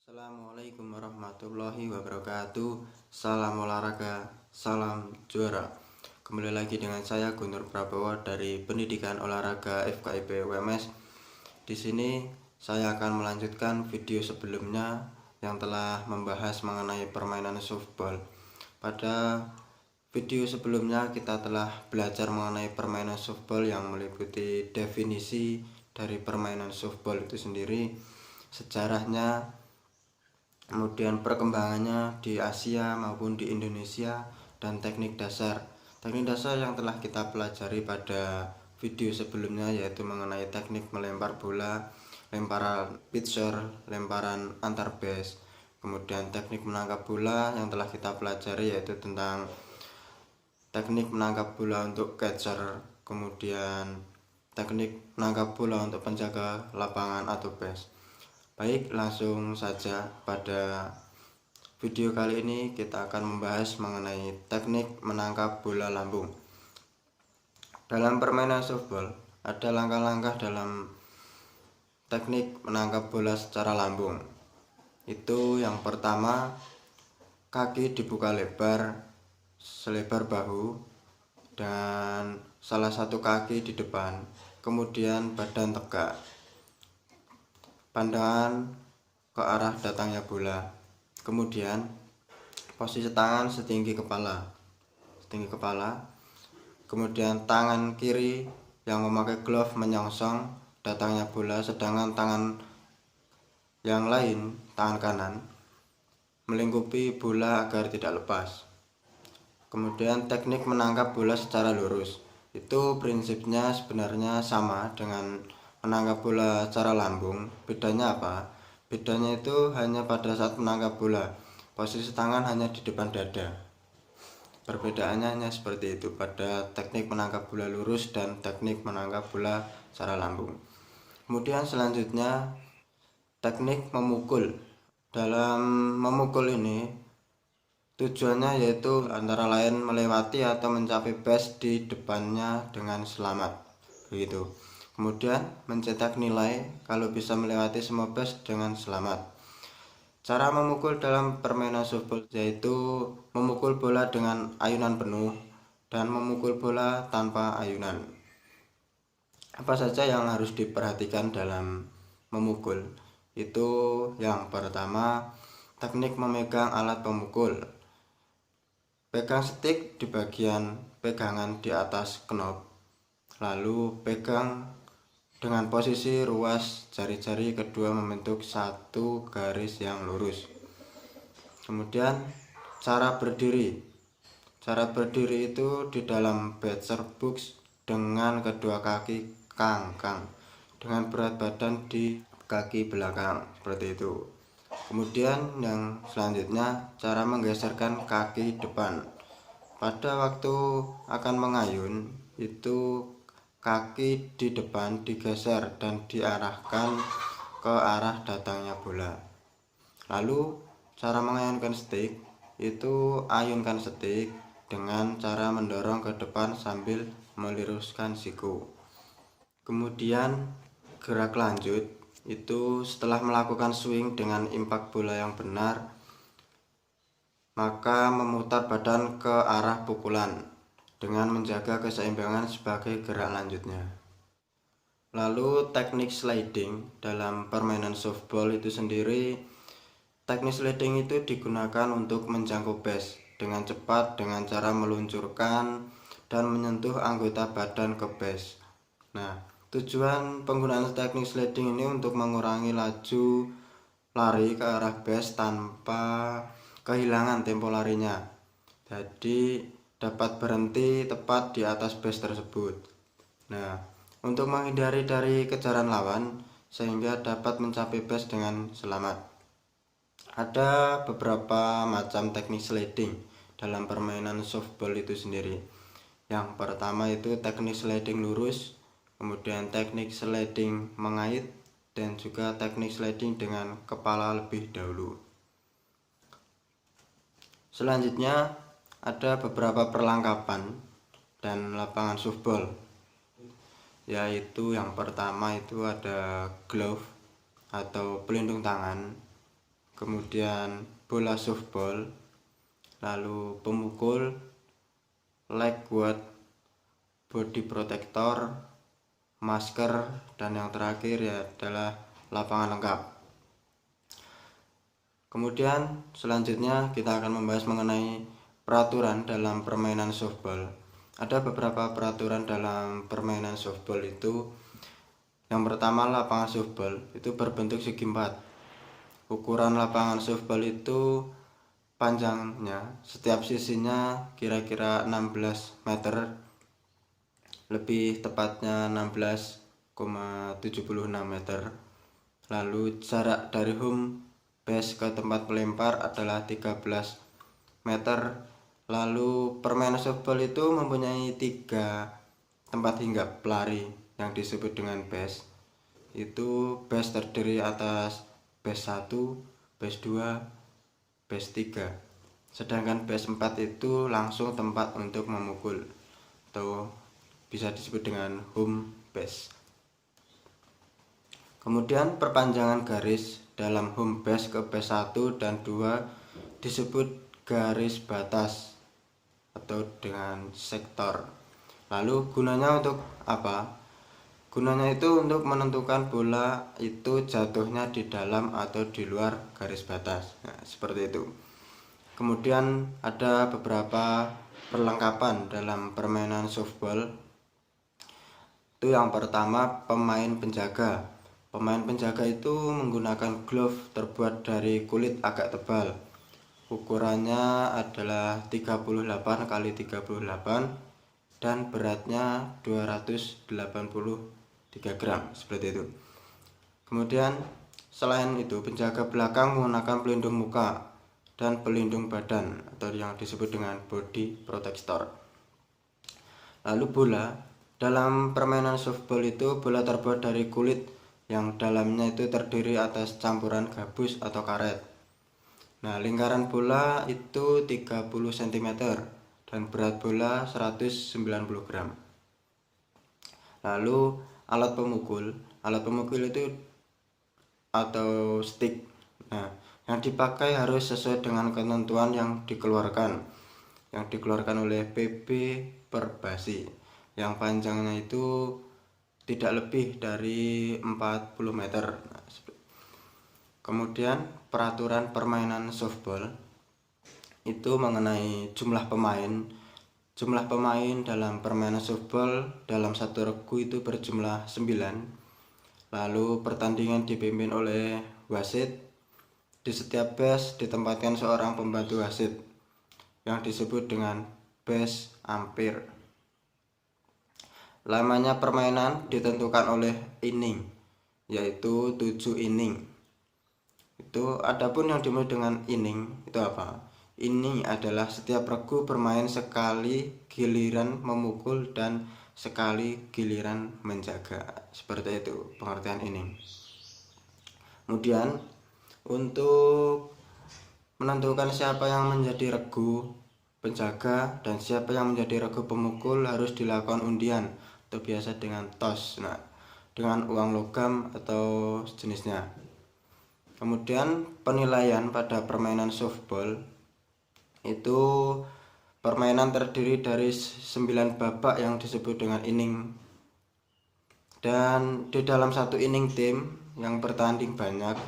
Assalamualaikum warahmatullahi wabarakatuh. Salam olahraga, salam juara. Kembali lagi dengan saya Guntur Prabowo dari Pendidikan Olahraga FKIP UMS. Di sini saya akan melanjutkan video sebelumnya yang telah membahas mengenai permainan softball. Pada video sebelumnya kita telah belajar mengenai permainan softball yang meliputi definisi dari permainan softball itu sendiri, sejarahnya, kemudian perkembangannya di Asia maupun di Indonesia, dan teknik dasar. Teknik dasar yang telah kita pelajari pada video sebelumnya yaitu mengenai teknik melempar bola, lemparan pitcher, lemparan antar base. Kemudian teknik menangkap bola yang telah kita pelajari yaitu tentang teknik menangkap bola untuk catcher, kemudian teknik menangkap bola untuk penjaga lapangan atau base. Baik, langsung saja pada video kali ini kita akan membahas mengenai teknik menangkap bola lambung. Dalam permainan softball ada langkah-langkah dalam teknik menangkap bola secara lambung. Itu yang pertama, kaki dibuka lebar selebar bahu dan salah satu kaki di depan, kemudian badan tegak, pandangan ke arah datangnya bola, kemudian posisi tangan setinggi kepala, kemudian tangan kiri yang memakai glove menyongsong datangnya bola, sedangkan tangan yang lain, tangan kanan, melingkupi bola agar tidak lepas. Kemudian teknik menangkap bola secara lurus, itu prinsipnya sebenarnya sama dengan menangkap bola secara lambung. Bedanya apa? Bedanya itu hanya pada saat menangkap bola, posisi tangan hanya di depan dada. Perbedaannya hanya seperti itu pada teknik menangkap bola lurus dan teknik menangkap bola secara lambung. Kemudian selanjutnya teknik memukul. Dalam memukul ini tujuannya yaitu antara lain melewati atau mencapai base di depannya dengan selamat, begitu. Kemudian mencetak nilai kalau bisa melewati semua base dengan selamat. Cara memukul dalam permainan softball yaitu memukul bola dengan ayunan penuh dan memukul bola tanpa ayunan. Apa saja yang harus diperhatikan dalam memukul? Itu yang pertama, teknik memegang alat pemukul. Pegang stick di bagian pegangan di atas knob, lalu pegang dengan posisi ruas jari-jari kedua membentuk satu garis yang lurus. Kemudian cara berdiri. Cara berdiri itu di dalam batter box dengan kedua kaki kangkang, dengan berat badan di kaki belakang, seperti itu. Kemudian yang selanjutnya, cara menggeserkan kaki depan. Pada waktu akan mengayun, itu kaki di depan digeser dan diarahkan ke arah datangnya bola. Lalu cara mengayunkan stick, itu ayunkan stick dengan cara mendorong ke depan sambil meluruskan siku. Kemudian gerak lanjut, itu setelah melakukan swing dengan impact bola yang benar, maka memutar badan ke arah pukulan dengan menjaga keseimbangan sebagai gerak lanjutnya. Lalu teknik sliding dalam permainan softball itu sendiri, teknik sliding itu digunakan untuk menjangkau base dengan cepat dengan cara meluncurkan dan menyentuh anggota badan ke base. Nah, tujuan penggunaan teknik sliding ini untuk mengurangi laju lari ke arah base tanpa kehilangan tempo larinya. Jadi dapat berhenti tepat di atas base tersebut. Nah, untuk menghindari dari kejaran lawan sehingga dapat mencapai base dengan selamat. Ada beberapa macam teknik sliding dalam permainan softball itu sendiri. Yang pertama itu teknik sliding lurus, kemudian teknik sliding mengait, dan juga teknik sliding dengan kepala lebih dahulu. Selanjutnya ada beberapa perlengkapan dan lapangan softball, yaitu yang pertama itu ada glove atau pelindung tangan, kemudian bola softball, lalu pemukul, leg guard, body protector, masker, dan yang terakhir ya adalah lapangan lengkap. Kemudian selanjutnya kita akan membahas mengenai peraturan dalam permainan softball. Ada beberapa peraturan dalam permainan softball itu. Yang pertama, lapangan softball itu berbentuk segi empat. Ukuran lapangan softball itu panjangnya setiap sisinya kira-kira 16 meter, lebih tepatnya 16,76 meter. Lalu jarak dari home base ke tempat pelempar adalah 13 meter. Lalu permainan softball itu mempunyai 3 tempat hinggap pelari yang disebut dengan base. Itu base terdiri atas base 1, base 2, base 3. Sedangkan base 4 itu langsung tempat untuk memukul atau bisa disebut dengan home base. Kemudian perpanjangan garis dalam home base ke base 1 dan 2 disebut garis batas atau dengan sektor. Lalu gunanya untuk apa? Gunanya itu untuk menentukan bola itu jatuhnya di dalam atau di luar garis batas. Nah, seperti itu. Kemudian ada beberapa perlengkapan dalam permainan softball. Itu yang pertama, pemain penjaga. Pemain penjaga itu menggunakan glove terbuat dari kulit agak tebal. Ukurannya adalah 38 x 38 dan beratnya 283 gram, seperti itu. Kemudian selain itu, penjaga belakang menggunakan pelindung muka dan pelindung badan atau yang disebut dengan body protector. Lalu bola dalam permainan softball itu bola terbuat dari kulit yang dalamnya itu terdiri atas campuran gabus atau karet. Nah, lingkaran bola itu 30 cm dan berat bola 190 gram. Lalu alat pemukul itu atau stick. Nah, yang dipakai harus sesuai dengan ketentuan yang dikeluarkan oleh PB Perbasi, yang panjangnya itu tidak lebih dari 40 meter. Kemudian peraturan permainan softball itu mengenai jumlah pemain. Jumlah pemain dalam permainan softball dalam satu regu itu berjumlah 9. Lalu pertandingan dipimpin oleh wasit. Di setiap base ditempatkan seorang pembantu wasit yang disebut dengan base umpire. Lamanya permainan ditentukan oleh inning, yaitu 7 inning. Itu adapun yang dimaksud dengan inning itu apa? Inning adalah setiap regu bermain sekali giliran memukul dan sekali giliran menjaga. Seperti itu pengertian inning. Kemudian untuk menentukan siapa yang menjadi regu penjaga dan siapa yang menjadi regu pemukul harus dilakukan undian atau biasa dengan toss. Nah, dengan uang logam atau sejenisnya. Kemudian penilaian pada permainan softball itu permainan terdiri dari 9 babak yang disebut dengan inning. Dan di dalam satu inning tim yang bertanding banyak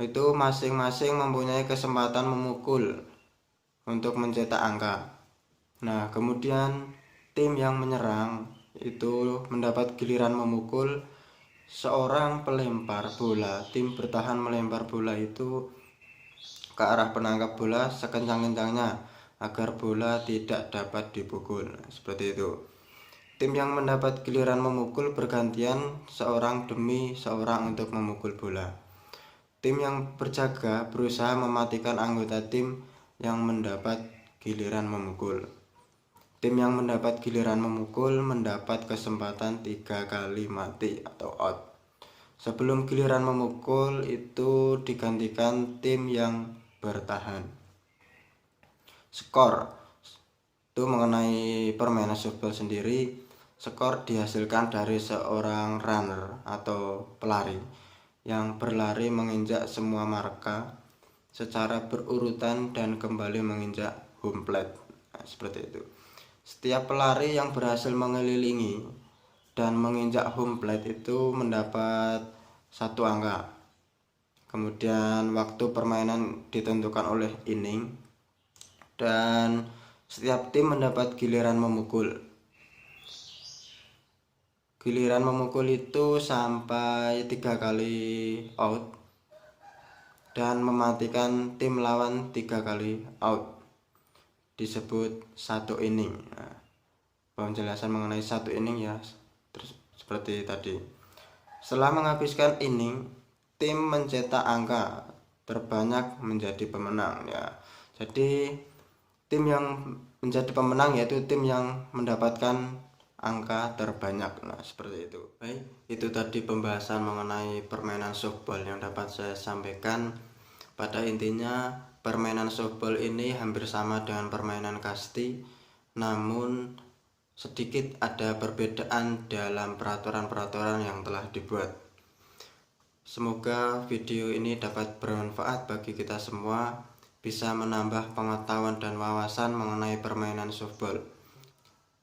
itu masing-masing mempunyai kesempatan memukul untuk mencetak angka. Nah, kemudian tim yang menyerang itu mendapat giliran memukul. Seorang pelempar bola, tim bertahan melempar bola itu ke arah penangkap bola sekencang-kencangnya agar bola tidak dapat dipukul. Seperti itu. Tim yang mendapat giliran memukul bergantian seorang demi seorang untuk memukul bola. Tim yang berjaga berusaha mematikan anggota tim yang mendapat giliran memukul. Tim yang mendapat giliran memukul mendapat kesempatan 3 kali mati atau out. Sebelum giliran memukul itu digantikan tim yang bertahan. Skor itu mengenai permainan softball sendiri, skor dihasilkan dari seorang runner atau pelari yang berlari menginjak semua marka secara berurutan dan kembali menginjak home plate. Nah, seperti itu. Setiap pelari yang berhasil mengelilingi dan menginjak home plate itu mendapat 1 angka. Kemudian waktu permainan ditentukan oleh inning dan setiap tim mendapat giliran memukul. Giliran memukul itu sampai 3 kali out dan mematikan tim lawan 3 kali out, disebut 1 inning. Nah, penjelasan mengenai 1 inning ya terus seperti tadi. Setelah menghabiskan inning, tim mencetak angka terbanyak menjadi pemenang ya. Jadi tim yang menjadi pemenang yaitu tim yang mendapatkan angka terbanyak. Nah, seperti itu. Baik, itu tadi pembahasan mengenai permainan softball yang dapat saya sampaikan. Pada intinya, permainan softball ini hampir sama dengan permainan kasti, namun sedikit ada perbedaan dalam peraturan-peraturan yang telah dibuat. Semoga video ini dapat bermanfaat bagi kita semua, bisa menambah pengetahuan dan wawasan mengenai permainan softball.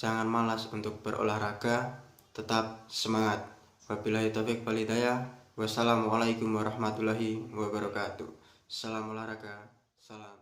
Jangan malas untuk berolahraga, tetap semangat. Wabillahi taufiq wal hidayah. Wassalamualaikum warahmatullahi wabarakatuh. Salam olahraga, salam.